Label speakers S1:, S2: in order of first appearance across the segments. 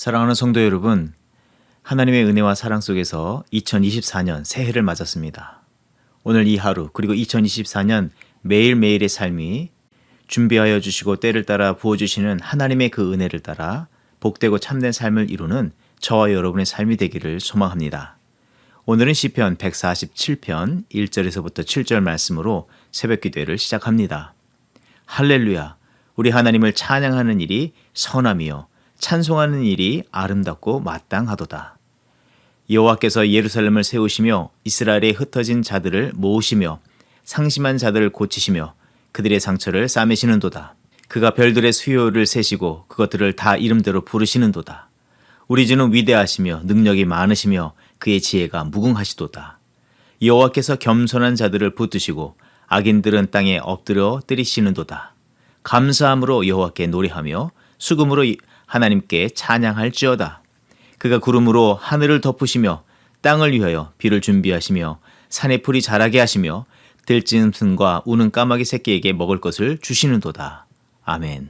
S1: 사랑하는 성도 여러분, 하나님의 은혜와 사랑 속에서 2024년 새해를 맞았습니다. 오늘 이 하루 그리고 2024년 매일매일의 삶이 준비하여 주시고 때를 따라 부어주시는 하나님의 그 은혜를 따라 복되고 참된 삶을 이루는 저와 여러분의 삶이 되기를 소망합니다. 오늘은 시편 147편 1절에서부터 7절 말씀으로 새벽 기도회를 시작합니다. 할렐루야! 우리 하나님을 찬양하는 일이 선함이요 찬송하는 일이 아름답고 마땅하도다. 여호와께서 예루살렘을 세우시며 이스라엘에 흩어진 자들을 모으시며 상심한 자들을 고치시며 그들의 상처를 싸매시는도다. 그가 별들의 수요를 세시고 그것들을 다 이름대로 부르시는도다. 우리 주는 위대하시며 능력이 많으시며 그의 지혜가 무궁하시도다. 여호와께서 겸손한 자들을 붙드시고 악인들은 땅에 엎드려 때리시는도다. 감사함으로 여호와께 노래하며 수금으로 하나님께 찬양할지어다. 그가 구름으로 하늘을 덮으시며 땅을 위하여 비를 준비하시며 산에 풀이 자라게 하시며 들짐승과 우는 까마귀 새끼에게 먹을 것을 주시는도다. 아멘.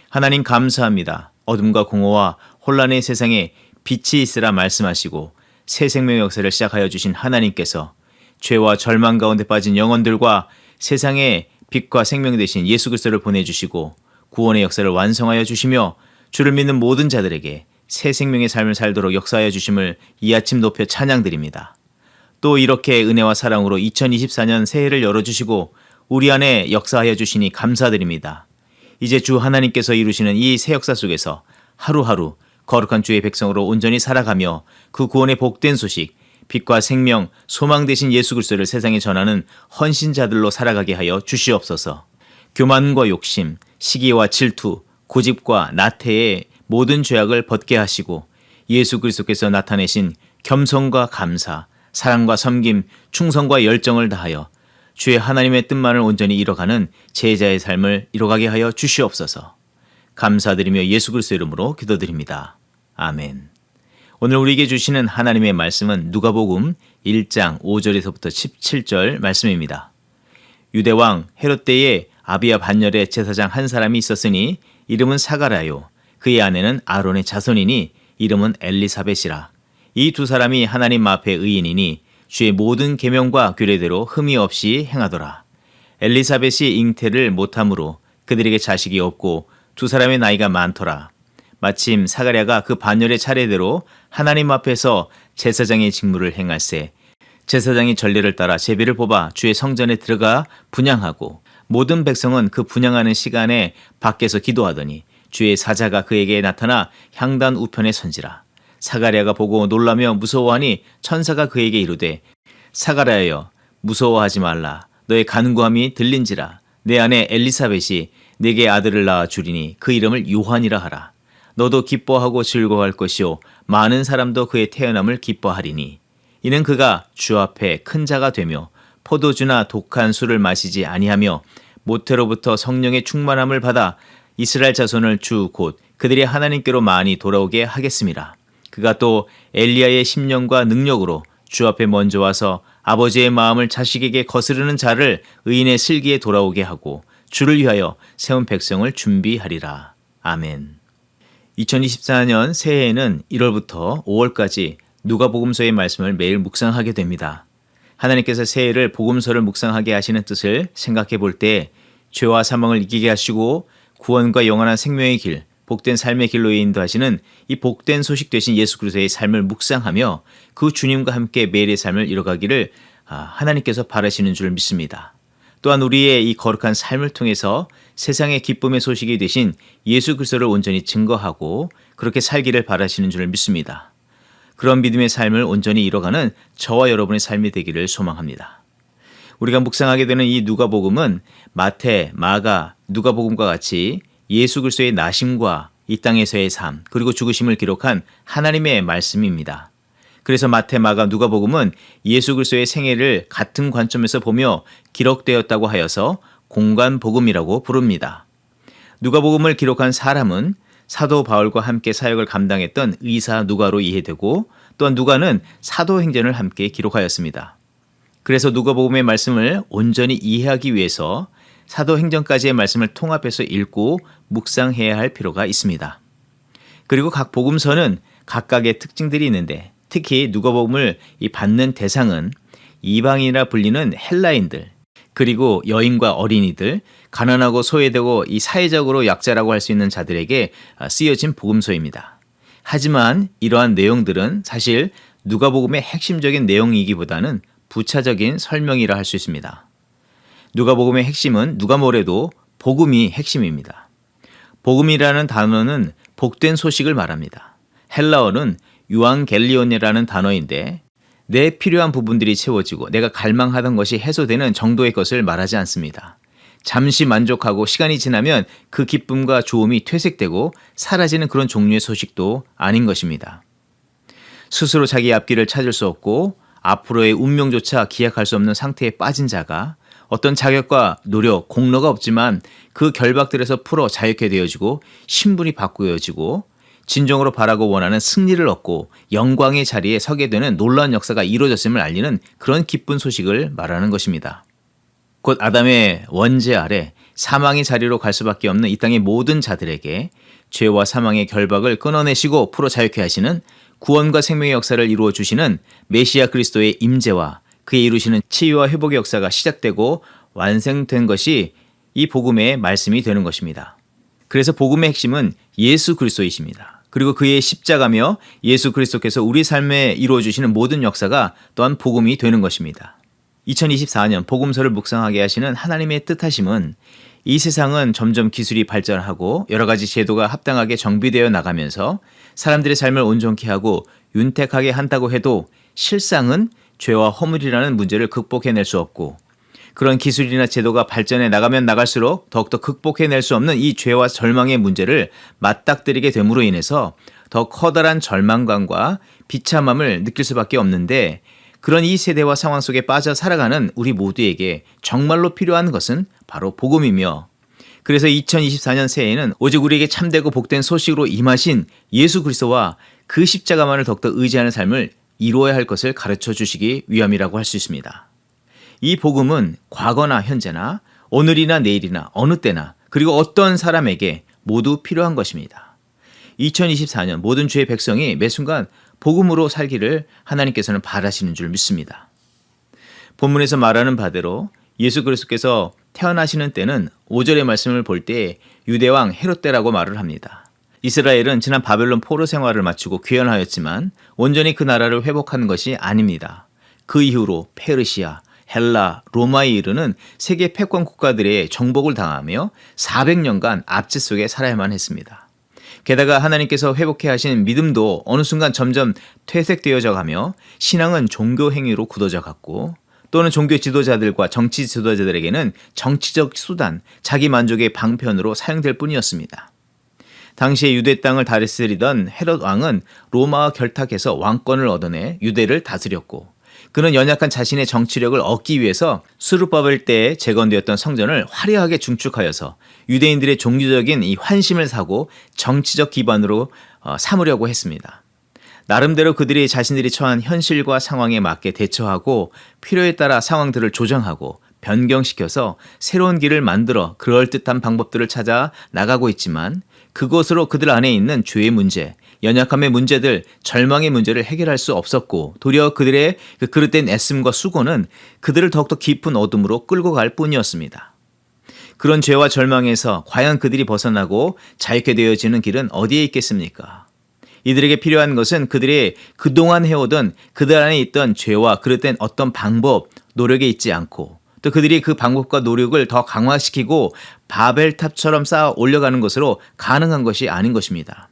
S1: 하나님 감사합니다. 어둠과 공허와 혼란의 세상에 빛이 있으라 말씀하시고 새 생명의 역사를 시작하여 주신 하나님께서 죄와 절망 가운데 빠진 영혼들과 세상에 빛과 생명 되신 예수 그리스도를 보내주시고 구원의 역사를 완성하여 주시며 주를 믿는 모든 자들에게 새 생명의 삶을 살도록 역사하여 주심을 이 아침 높여 찬양드립니다. 또 이렇게 은혜와 사랑으로 2024년 새해를 열어주시고 우리 안에 역사하여 주시니 감사드립니다. 이제 주 하나님께서 이루시는 이 새 역사 속에서 하루하루 거룩한 주의 백성으로 온전히 살아가며 그 구원의 복된 소식, 빛과 생명, 소망 되신 예수 그리스도를 세상에 전하는 헌신자들로 살아가게 하여 주시옵소서. 교만과 욕심, 시기와 질투, 고집과 나태의 모든 죄악을 벗게 하시고 예수 그리스도께서 나타내신 겸손과 감사, 사랑과 섬김, 충성과 열정을 다하여 주의 하나님의 뜻만을 온전히 이뤄가는 제자의 삶을 이뤄가게 하여 주시옵소서. 감사드리며 예수 그리스도 이름으로 기도드립니다. 아멘. 오늘 우리에게 주시는 하나님의 말씀은 누가복음 1장 5절에서부터 17절 말씀입니다. 유대왕 헤롯 때에 아비야 반열에 제사장 한 사람이 있었으니 이름은 사가랴요. 그의 아내는 아론의 자손이니 이름은 엘리사벳이라. 이 두 사람이 하나님 앞에 의인이니 주의 모든 계명과 규례대로 흠이 없이 행하더라. 엘리사벳이 잉태를 못함으로 그들에게 자식이 없고 두 사람의 나이가 많더라. 마침 사가랴가 그 반열의 차례대로 하나님 앞에서 제사장의 직무를 행할세 제사장이 전례를 따라 제비를 뽑아 주의 성전에 들어가 분향하고 모든 백성은 그 분향하는 시간에 밖에서 기도하더니 주의 사자가 그에게 나타나 향단 우편에 선지라. 사가랴가 보고 놀라며 무서워하니 천사가 그에게 이르되 사가랴여 무서워하지 말라. 너의 간구함이 들린지라. 내 아내 엘리사벳이 네게 아들을 낳아 주리니 그 이름을 요한이라 하라. 너도 기뻐하고 즐거워할 것이요 많은 사람도 그의 태어남을 기뻐하리니 이는 그가 주 앞에 큰 자가 되며 포도주나 독한 술을 마시지 아니하며 모태로부터 성령의 충만함을 받아 이스라엘 자손을 주 곧 그들이 하나님께로 많이 돌아오게 하겠습니다. 그가 또 엘리야의 심령과 능력으로 주 앞에 먼저 와서 아버지의 마음을 자식에게 거스르는 자를 의인의 슬기에 돌아오게 하고 주를 위하여 세운 백성을 준비하리라. 아멘. 2024년 새해에는 1월부터 5월까지 누가복음서의 말씀을 매일 묵상하게 됩니다. 하나님께서 새해를 복음서를 묵상하게 하시는 뜻을 생각해 볼 때 죄와 사망을 이기게 하시고 구원과 영원한 생명의 길, 복된 삶의 길로 인도하시는 이 복된 소식 되신 예수 그리스도의 삶을 묵상하며 그 주님과 함께 매일의 삶을 이뤄가기를 하나님께서 바라시는 줄 믿습니다. 또한 우리의 이 거룩한 삶을 통해서 세상의 기쁨의 소식이 되신 예수 그리스도를 온전히 증거하고 그렇게 살기를 바라시는 줄 믿습니다. 그런 믿음의 삶을 온전히 이뤄가는 저와 여러분의 삶이 되기를 소망합니다. 우리가 묵상하게 되는 이 누가복음은 마태, 마가, 누가복음과 같이 예수 그리스도의 나심과 이 땅에서의 삶 그리고 죽으심을 기록한 하나님의 말씀입니다. 그래서 마태, 마가, 누가복음은 예수 그리스도의 생애를 같은 관점에서 보며 기록되었다고 하여서 공관복음이라고 부릅니다. 누가복음을 기록한 사람은 사도 바울과 함께 사역을 감당했던 의사 누가로 이해되고 또한 누가는 사도행전을 함께 기록하였습니다. 그래서 누가복음의 말씀을 온전히 이해하기 위해서 사도행전까지의 말씀을 통합해서 읽고 묵상해야 할 필요가 있습니다. 그리고 각 복음서는 각각의 특징들이 있는데 특히 누가복음을 받는 대상은 이방인이라 불리는 헬라인들, 그리고 여인과 어린이들, 가난하고 소외되고 이 사회적으로 약자라고 할 수 있는 자들에게 쓰여진 복음서입니다. 하지만 이러한 내용들은 사실 누가복음의 핵심적인 내용이기보다는 부차적인 설명이라 할 수 있습니다. 누가복음의 핵심은 누가 뭐래도 복음이 핵심입니다. 복음이라는 단어는 복된 소식을 말합니다. 헬라어는 유앙겔리온이라는 단어인데 내 필요한 부분들이 채워지고 내가 갈망하던 것이 해소되는 정도의 것을 말하지 않습니다. 잠시 만족하고 시간이 지나면 그 기쁨과 좋음이 퇴색되고 사라지는 그런 종류의 소식도 아닌 것입니다. 스스로 자기의 앞길을 찾을 수 없고 앞으로의 운명조차 기약할 수 없는 상태에 빠진 자가 어떤 자격과 노력, 공로가 없지만 그 결박들에서 풀어 자유케 되어지고 신분이 바꾸어지고 진정으로 바라고 원하는 승리를 얻고 영광의 자리에 서게 되는 놀라운 역사가 이루어졌음을 알리는 그런 기쁜 소식을 말하는 것입니다. 곧 아담의 원죄 아래 사망의 자리로 갈 수밖에 없는 이 땅의 모든 자들에게 죄와 사망의 결박을 끊어내시고 풀어 자유케 하시는 구원과 생명의 역사를 이루어 주시는 메시아 그리스도의 임재와 그의 이루시는 치유와 회복의 역사가 시작되고 완성된 것이 이 복음의 말씀이 되는 것입니다. 그래서 복음의 핵심은 예수 그리스도이십니다. 그리고 그의 십자가며 예수 그리스도께서 우리 삶에 이루어 주시는 모든 역사가 또한 복음이 되는 것입니다. 2024년 복음서를 묵상하게 하시는 하나님의 뜻하심은 이 세상은 점점 기술이 발전하고 여러 가지 제도가 합당하게 정비되어 나가면서 사람들의 삶을 온전케 하고 윤택하게 한다고 해도 실상은 죄와 허물이라는 문제를 극복해낼 수 없고 그런 기술이나 제도가 발전해 나가면 나갈수록 더욱더 극복해낼 수 없는 이 죄와 절망의 문제를 맞닥뜨리게 됨으로 인해서 더 커다란 절망감과 비참함을 느낄 수밖에 없는데 그런 이 세대와 상황 속에 빠져 살아가는 우리 모두에게 정말로 필요한 것은 바로 복음이며 그래서 2024년 새해에는 오직 우리에게 참되고 복된 소식으로 임하신 예수 그리스도와 그 십자가만을 더욱더 의지하는 삶을 이루어야 할 것을 가르쳐 주시기 위함이라고 할 수 있습니다. 이 복음은 과거나 현재나 오늘이나 내일이나 어느 때나 그리고 어떤 사람에게 모두 필요한 것입니다. 2024년 모든 주의 백성이 매 순간 복음으로 살기를 하나님께서는 바라시는 줄 믿습니다. 본문에서 말하는 바대로 예수 그리스도께서 태어나시는 때는 5절의 말씀을 볼 때 유대왕 헤롯 때라고 말을 합니다. 이스라엘은 지난 바벨론 포로 생활을 마치고 귀환하였지만 온전히 그 나라를 회복하는 것이 아닙니다. 그 이후로 페르시아, 헬라, 로마에 이르는 세계 패권 국가들의 정복을 당하며 400년간 압제 속에 살아야만 했습니다. 게다가 하나님께서 회복해 하신 믿음도 어느 순간 점점 퇴색되어져 가며 신앙은 종교 행위로 굳어져 갔고 또는 종교 지도자들과 정치 지도자들에게는 정치적 수단, 자기 만족의 방편으로 사용될 뿐이었습니다. 당시에 유대 땅을 다스리던 헤롯 왕은 로마와 결탁해서 왕권을 얻어내 유대를 다스렸고 그는 연약한 자신의 정치력을 얻기 위해서 수르바벨 때에 재건되었던 성전을 화려하게 중축하여서 유대인들의 종교적인 이 환심을 사고 정치적 기반으로 삼으려고 했습니다. 나름대로 그들이 자신들이 처한 현실과 상황에 맞게 대처하고 필요에 따라 상황들을 조정하고 변경시켜서 새로운 길을 만들어 그럴듯한 방법들을 찾아 나가고 있지만 그것으로 그들 안에 있는 죄의 문제, 연약함의 문제들, 절망의 문제를 해결할 수 없었고 도리어 그들의 그 그릇된 애씀과 수고는 그들을 더욱더 깊은 어둠으로 끌고 갈 뿐이었습니다. 그런 죄와 절망에서 과연 그들이 벗어나고 자유케 되어지는 길은 어디에 있겠습니까? 이들에게 필요한 것은 그들이 그동안 해오던 그들 안에 있던 죄와 그릇된 어떤 방법, 노력에 있지 않고 또 그들이 그 방법과 노력을 더 강화시키고 바벨탑처럼 쌓아 올려가는 것으로 가능한 것이 아닌 것입니다.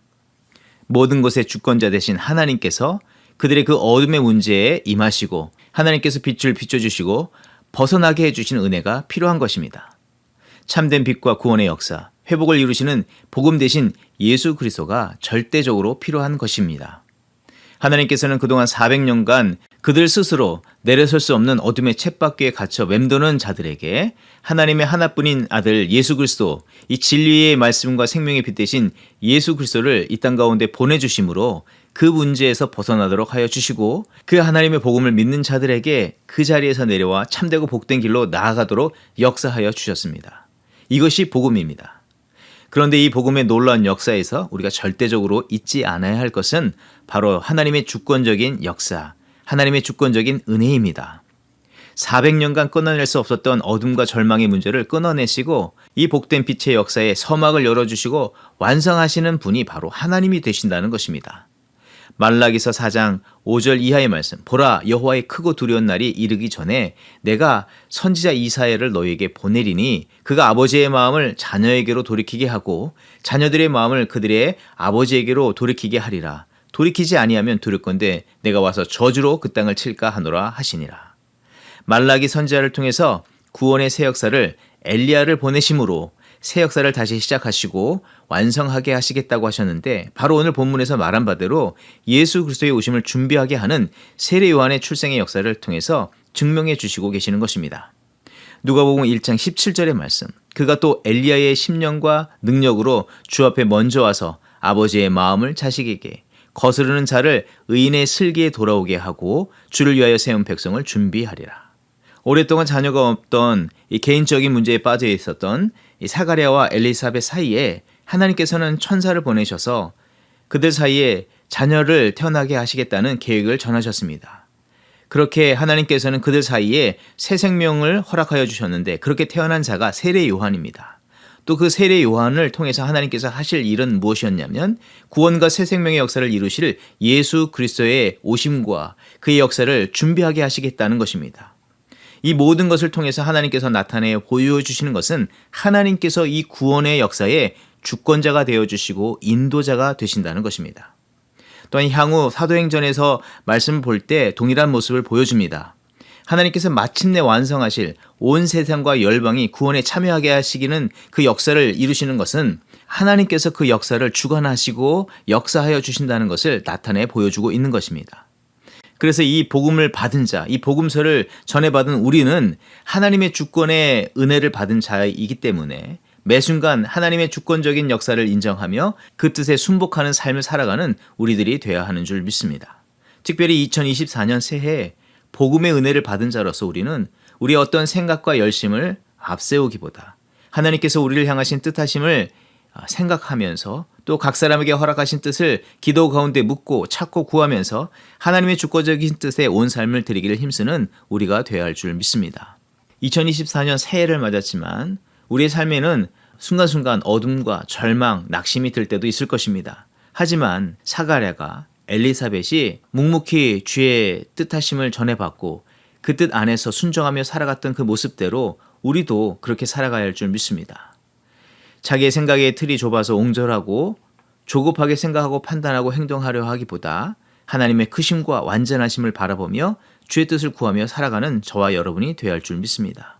S1: 모든 것의 주권자 되신 하나님께서 그들의 그 어둠의 문제에 임하시고 하나님께서 빛을 비춰주시고 벗어나게 해주신 은혜가 필요한 것입니다. 참된 빛과 구원의 역사, 회복을 이루시는 복음 대신 예수 그리스도가 절대적으로 필요한 것입니다. 하나님께서는 그동안 400년간 그들 스스로 내려설 수 없는 어둠의 쳇바퀴에 갇혀 맴도는 자들에게 하나님의 하나뿐인 아들 예수 그리스도, 이 진리의 말씀과 생명의 빛 대신 예수 그리스도를 이 땅 가운데 보내주심으로 그 문제에서 벗어나도록 하여 주시고 그 하나님의 복음을 믿는 자들에게 그 자리에서 내려와 참되고 복된 길로 나아가도록 역사하여 주셨습니다. 이것이 복음입니다. 그런데 이 복음의 놀라운 역사에서 우리가 절대적으로 잊지 않아야 할 것은 바로 하나님의 주권적인 역사, 하나님의 주권적인 은혜입니다. 400년간 끊어낼 수 없었던 어둠과 절망의 문제를 끊어내시고 이 복된 빛의 역사에 서막을 열어주시고 완성하시는 분이 바로 하나님이 되신다는 것입니다. 말라기서 4장 5절 이하의 말씀, 보라 여호와의 크고 두려운 날이 이르기 전에 내가 선지자 이사야를 너희에게 보내리니 그가 아버지의 마음을 자녀에게로 돌이키게 하고 자녀들의 마음을 그들의 아버지에게로 돌이키게 하리라. 돌이키지 아니하면 두렵건대 내가 와서 저주로 그 땅을 칠까 하노라 하시니라. 말라기 선지자를 통해서 구원의 새 역사를 엘리야를 보내심으로 새 역사를 다시 시작하시고 완성하게 하시겠다고 하셨는데 바로 오늘 본문에서 말한 바대로 예수 그리스도의 오심을 준비하게 하는 세례 요한의 출생의 역사를 통해서 증명해 주시고 계시는 것입니다. 누가복음 1장 17절의 말씀, 그가 또 엘리야의 심령과 능력으로 주 앞에 먼저 와서 아버지의 마음을 자식에게 거스르는 자를 의인의 슬기에 돌아오게 하고 주를 위하여 세운 백성을 준비하리라. 오랫동안 자녀가 없던 이 개인적인 문제에 빠져 있었던 이 사가랴와 엘리사벳 사이에 하나님께서는 천사를 보내셔서 그들 사이에 자녀를 태어나게 하시겠다는 계획을 전하셨습니다. 그렇게 하나님께서는 그들 사이에 새 생명을 허락하여 주셨는데 그렇게 태어난 자가 세례 요한입니다. 또 그 세례 요한을 통해서 하나님께서 하실 일은 무엇이었냐면 구원과 새 생명의 역사를 이루실 예수 그리스도의 오심과 그의 역사를 준비하게 하시겠다는 것입니다. 이 모든 것을 통해서 하나님께서 나타내 보여주시는 것은 하나님께서 이 구원의 역사에 주권자가 되어주시고 인도자가 되신다는 것입니다. 또한 향후 사도행전에서 말씀을 볼 때 동일한 모습을 보여줍니다. 하나님께서 마침내 완성하실 온 세상과 열방이 구원에 참여하게 하시기는 그 역사를 이루시는 것은 하나님께서 그 역사를 주관하시고 역사하여 주신다는 것을 나타내 보여주고 있는 것입니다. 그래서 이 복음을 받은 자, 이 복음서를 전해받은 우리는 하나님의 주권의 은혜를 받은 자이기 때문에 매 순간 하나님의 주권적인 역사를 인정하며 그 뜻에 순복하는 삶을 살아가는 우리들이 되어야 하는 줄 믿습니다. 특별히 2024년 새해에 복음의 은혜를 받은 자로서 우리는 우리의 어떤 생각과 열심을 앞세우기보다 하나님께서 우리를 향하신 뜻하심을 생각하면서 또 각 사람에게 허락하신 뜻을 기도 가운데 묻고 찾고 구하면서 하나님의 주권적인 뜻에 온 삶을 드리기를 힘쓰는 우리가 되어야 할 줄 믿습니다. 2024년 새해를 맞았지만 우리의 삶에는 순간순간 어둠과 절망, 낙심이 들 때도 있을 것입니다. 하지만 사가랴가 엘리사벳이 묵묵히 주의 뜻하심을 전해받고 그 뜻 안에서 순종하며 살아갔던 그 모습대로 우리도 그렇게 살아가야 할 줄 믿습니다. 자기의 생각의 틀이 좁아서 옹졸하고 조급하게 생각하고 판단하고 행동하려 하기보다 하나님의 크심과 완전하심을 바라보며 주의 뜻을 구하며 살아가는 저와 여러분이 되어야 할 줄 믿습니다.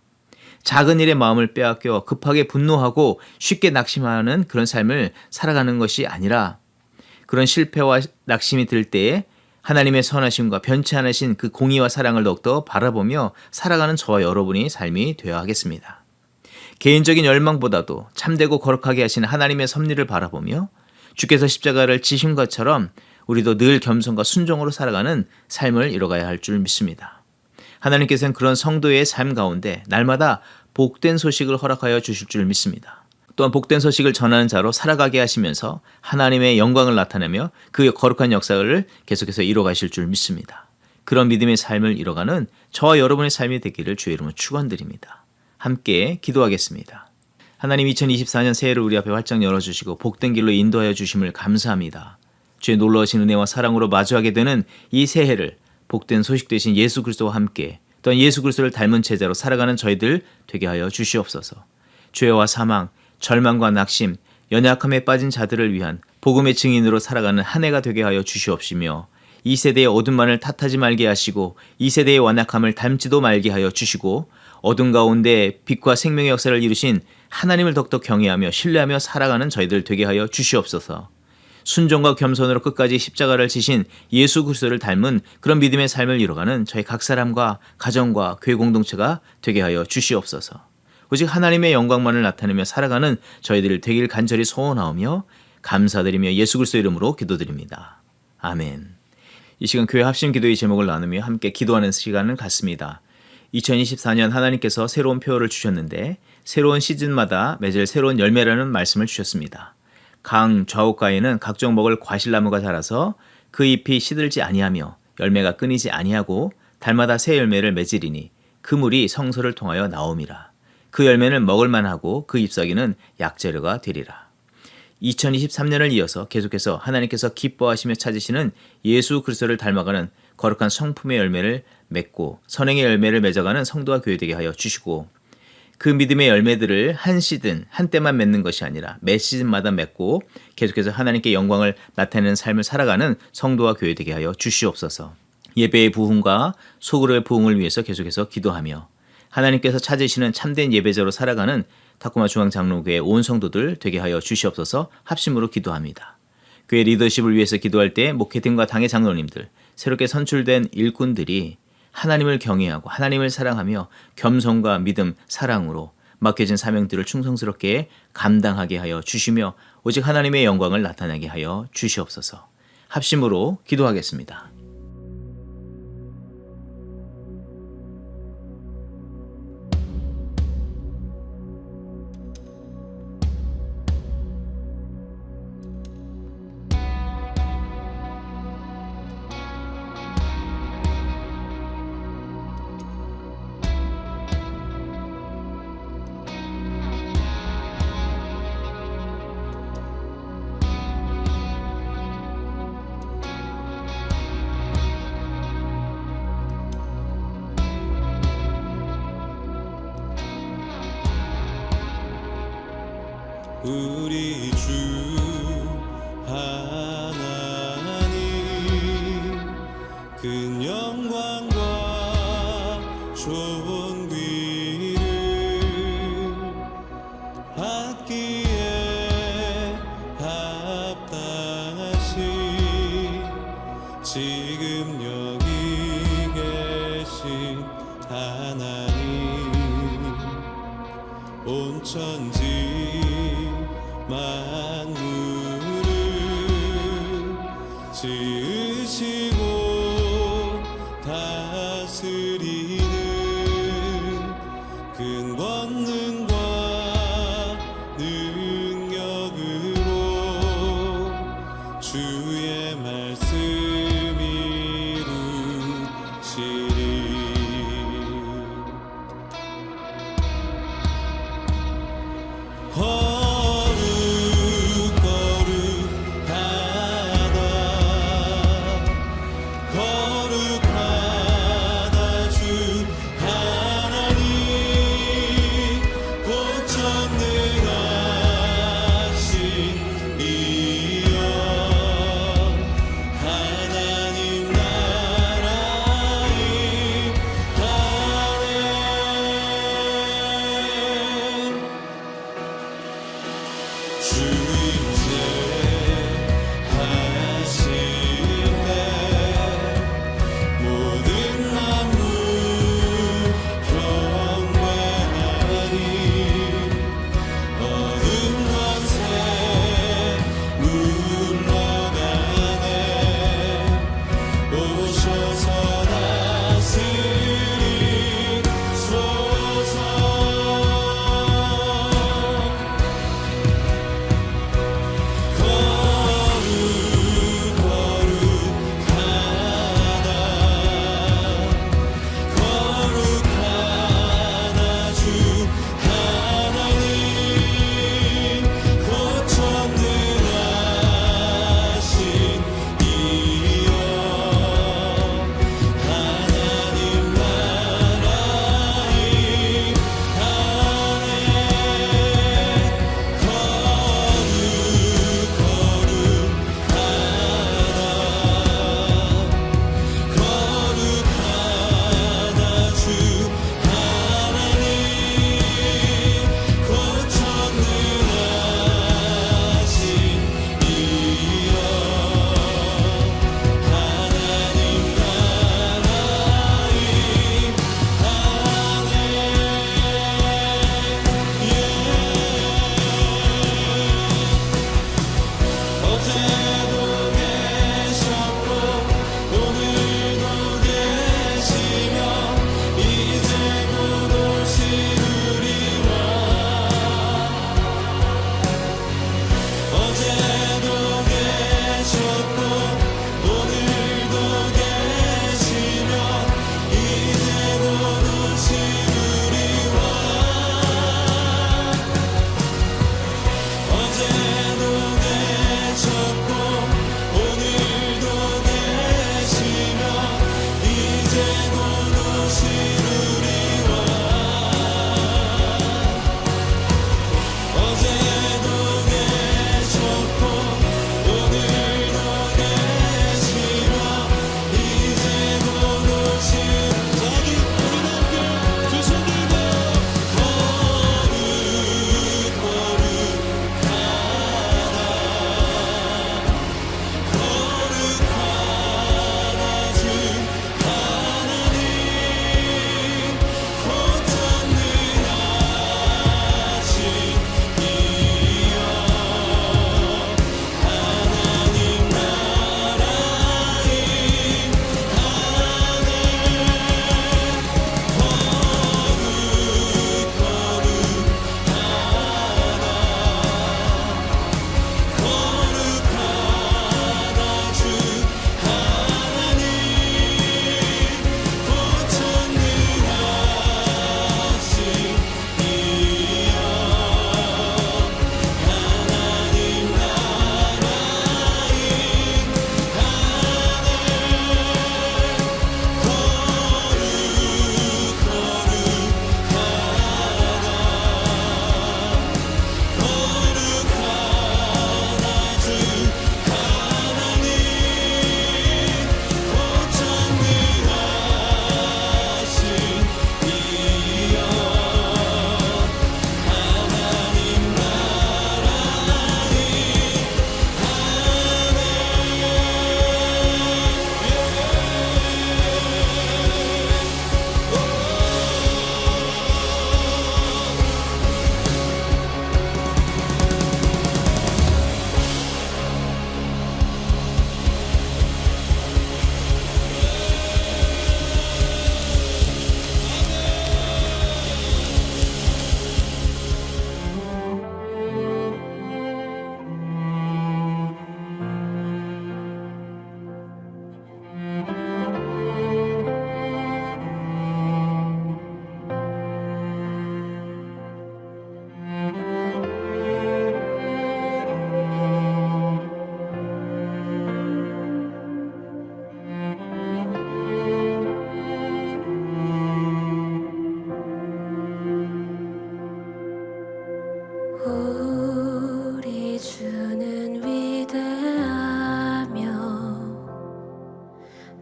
S1: 작은 일에 마음을 빼앗겨 급하게 분노하고 쉽게 낙심하는 그런 삶을 살아가는 것이 아니라 그런 실패와 낙심이 들 때에 하나님의 선하심과 변치 않으신 그 공의와 사랑을 더욱더 바라보며 살아가는 저와 여러분이 삶이 되어야 하겠습니다. 개인적인 열망보다도 참되고 거룩하게 하시는 하나님의 섭리를 바라보며 주께서 십자가를 지신 것처럼 우리도 늘 겸손과 순종으로 살아가는 삶을 이뤄가야 할 줄 믿습니다. 하나님께서는 그런 성도의 삶 가운데 날마다 복된 소식을 허락하여 주실 줄 믿습니다. 또한 복된 소식을 전하는 자로 살아가게 하시면서 하나님의 영광을 나타내며 그 거룩한 역사를 계속해서 이뤄가실 줄 믿습니다. 그런 믿음의 삶을 이뤄가는 저와 여러분의 삶이 되기를 주의 이름으로 축원드립니다. 함께 기도하겠습니다. 하나님, 2024년 새해를 우리 앞에 활짝 열어주시고 복된 길로 인도하여 주심을 감사합니다. 주의 놀라우신 은혜와 사랑으로 마주하게 되는 이 새해를 복된 소식 되신 예수 그리스도와 함께 또한 예수 그리스도를 닮은 제자로 살아가는 저희들 되게 하여 주시옵소서. 죄와 사망, 절망과 낙심, 연약함에 빠진 자들을 위한 복음의 증인으로 살아가는 한 해가 되게 하여 주시옵시며 이 세대의 어둠만을 탓하지 말게 하시고 이 세대의 완악함을 닮지도 말게 하여 주시고 어둠 가운데 빛과 생명의 역사를 이루신 하나님을 더욱더 경외하며 신뢰하며 살아가는 저희들 되게 하여 주시옵소서. 순종과 겸손으로 끝까지 십자가를 지신 예수 그리스도를 닮은 그런 믿음의 삶을 이뤄가는 저희 각 사람과 가정과 교회 공동체가 되게 하여 주시옵소서. 오직 하나님의 영광만을 나타내며 살아가는 저희들 되길 간절히 소원하오며 감사드리며 예수 그리스도 이름으로 기도드립니다. 아멘. 이 시간 교회 합심 기도의 제목을 나누며 함께 기도하는 시간을 갖습니다. 2024년 하나님께서 새로운 표어를 주셨는데 새로운 시즌마다 맺을 새로운 열매라는 말씀을 주셨습니다. 강 좌우가에는 각종 먹을 과실나무가 자라서 그 잎이 시들지 아니하며 열매가 끊이지 아니하고 달마다 새 열매를 맺으리니 그 물이 성소를 통하여 나옴이라. 그 열매는 먹을 만하고 그 잎사귀는 약재료가 되리라. 2023년을 이어서 계속해서 하나님께서 기뻐하시며 찾으시는 예수 그리스도를 닮아가는 거룩한 성품의 열매를 맺고 선행의 열매를 맺어가는 성도와 교회되게 하여 주시고 그 믿음의 열매들을 한 시즌 한때만 맺는 것이 아니라 매 시즌마다 맺고 계속해서 하나님께 영광을 나타내는 삶을 살아가는 성도와 교회되게 하여 주시옵소서. 예배의 부흥과 소그룹의 부흥을 위해서 계속해서 기도하며 하나님께서 찾으시는 참된 예배자로 살아가는 타코마 중앙장로교회 온 성도들 되게 하여 주시옵소서. 합심으로 기도합니다. 교회 리더십을 위해서 기도할 때 목회팀과 당의 장로님들, 새롭게 선출된 일꾼들이 하나님을 경외하고 하나님을 사랑하며 겸손과 믿음, 사랑으로 맡겨진 사명들을 충성스럽게 감당하게 하여 주시며 오직 하나님의 영광을 나타내게 하여 주시옵소서. 합심으로 기도하겠습니다.
S2: 우리 주 하나님 큰 영광과 존귀를 받기에 합당하신 지금 여기 계신 하나님 온 천지 만물을 지으시고 다스리는 큰 권능과 능력으로 주의 말씀 이루시리. 하나님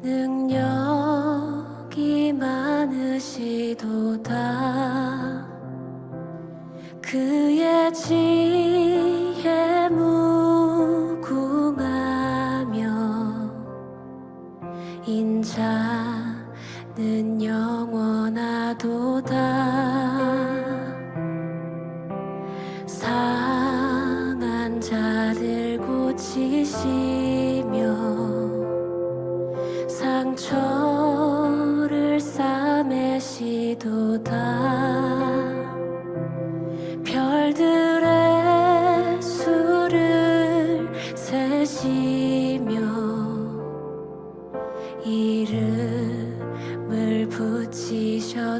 S3: 능력이 많으시도다. 그의 지혜 무궁하며 인자는 영원하도다. 상한 자들 고치시며 상처를 싸매시도다. 별들의 수를 세시며 이름을 붙이셨도다.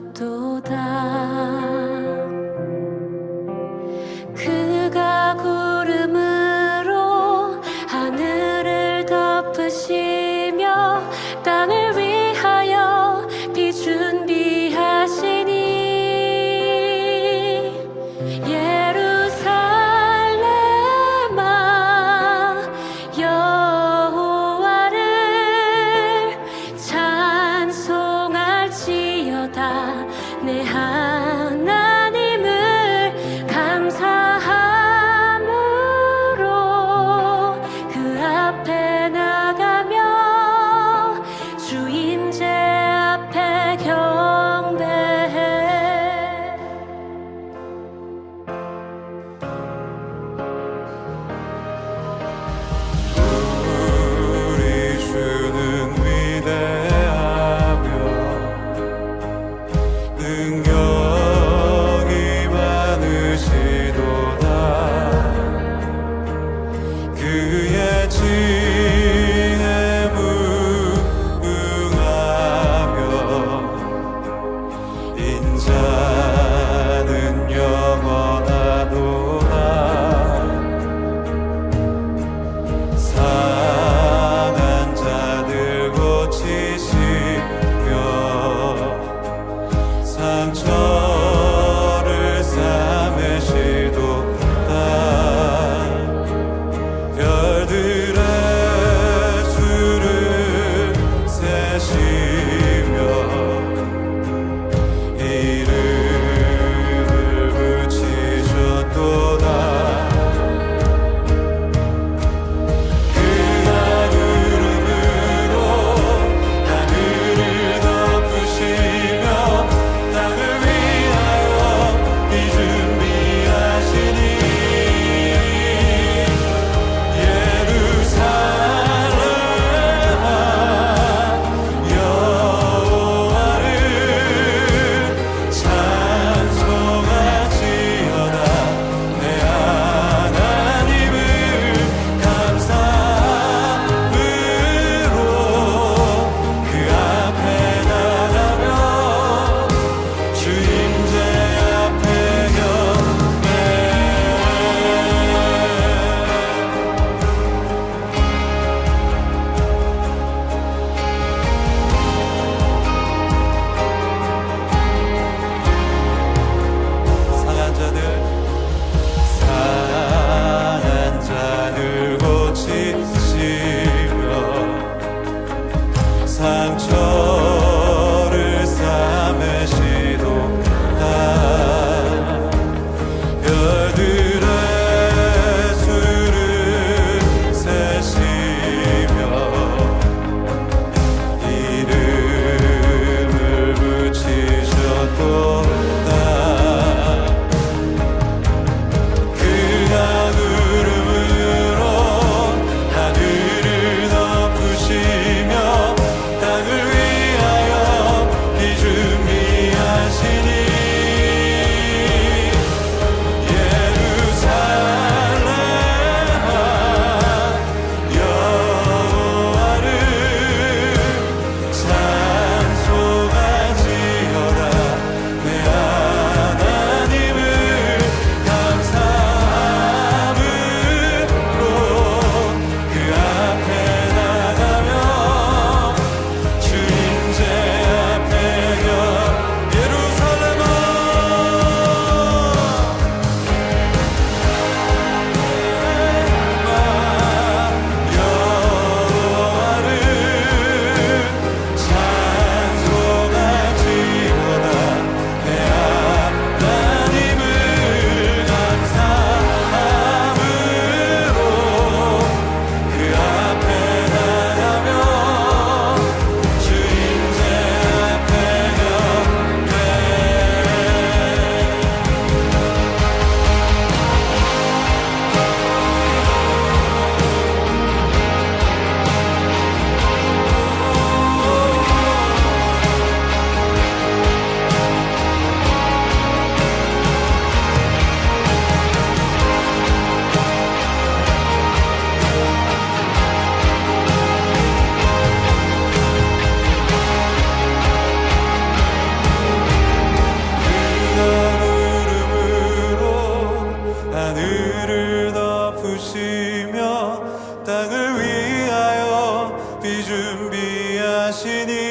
S2: 높이 준비하시니